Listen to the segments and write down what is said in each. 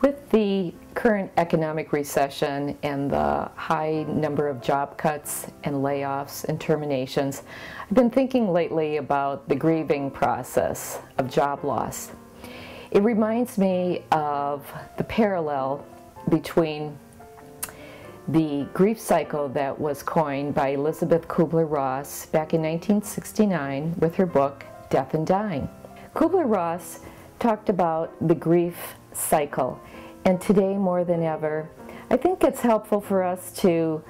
With the current economic recession and the high number of job cuts and layoffs and terminations, I've been thinking lately about the grieving process of job loss. It reminds me of the parallel between the grief cycle that was coined by Elizabeth Kubler-Ross back in 1969 with her book, Death and Dying. Kubler-Ross talked about the grief cycle, and today more than ever, I think it's helpful for us to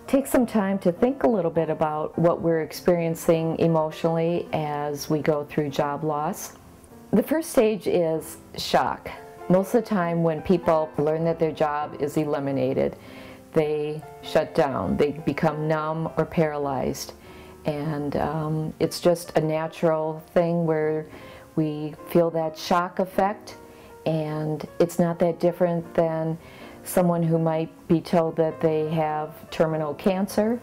take some time to think a little bit about what we're experiencing emotionally as we go through job loss. The first stage is shock. Most of the time when people learn that their job is eliminated, they shut down, they become numb or paralyzed, and it's just a natural thing where we feel that shock effect, and it's not that different than someone who might be told that they have terminal cancer,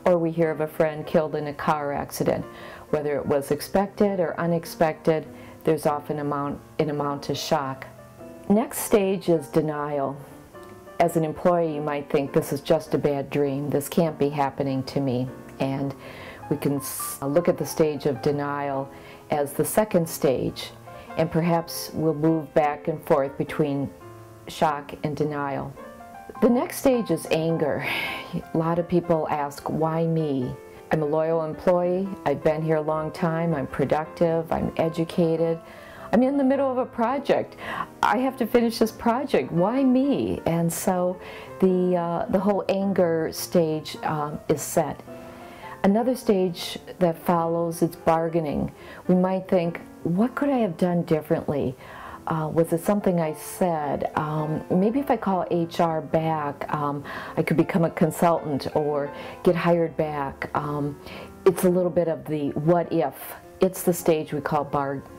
or we hear of a friend killed in a car accident. Whether it was expected or unexpected, there's often an amount of shock. Next stage is denial. As an employee, you might think this is just a bad dream, this can't be happening to me, and we can look at the stage of denial as the second stage, and perhaps we'll move back and forth between shock and denial. The next stage is anger. A lot of people ask, why me? I'm a loyal employee, I've been here a long time, I'm productive, I'm educated, I'm in the middle of a project. I have to finish this project, why me? And so the whole anger stage is set. Another stage that follows is bargaining. We might think, what could I have done differently? Was it something I said? Maybe if I call HR back, I could become a consultant or get hired back. It's a little bit of the what if. It's the stage we call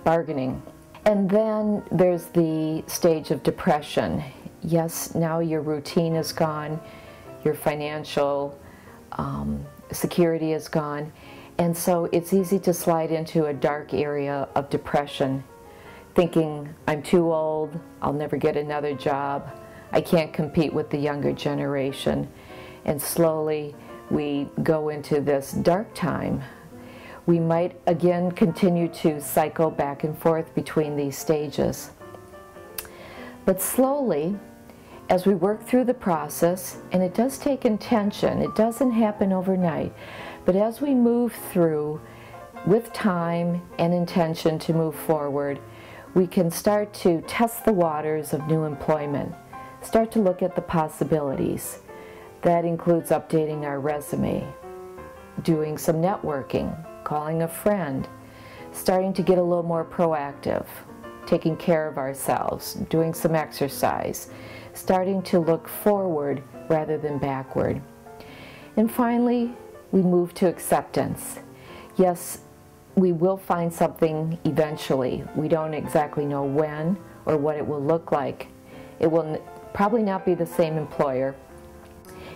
bargaining. And then there's the stage of depression. Yes, now your routine is gone, your financial security is gone, and so it's easy to slide into a dark area of depression, thinking I'm too old, I'll never get another job, I can't compete with the younger generation, and slowly we go into this dark time. We might again continue to cycle back and forth between these stages. But slowly, as we work through the process, and it does take intention, it doesn't happen overnight, but as we move through with time and intention to move forward, we can start to test the waters of new employment, start to look at the possibilities. That includes updating our resume, doing some networking, calling a friend, starting to get a little more proactive, taking care of ourselves, doing some exercise, starting to look forward rather than backward. And finally, we move to acceptance. Yes, we will find something eventually. We don't exactly know when or what it will look like. It will probably not be the same employer.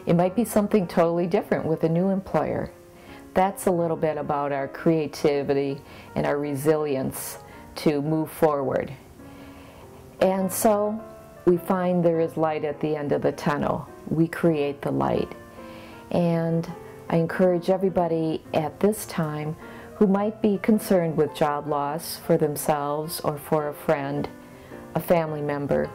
It might be something totally different with a new employer. That's a little bit about our creativity and our resilience to move forward. And so we find there is light at the end of the tunnel. We create the light. And I encourage everybody at this time who might be concerned with job loss for themselves or for a friend, a family member,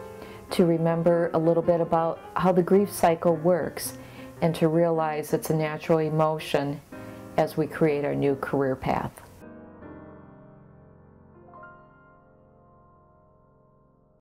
to remember a little bit about how the grief cycle works and to realize it's a natural emotion as we create our new career path.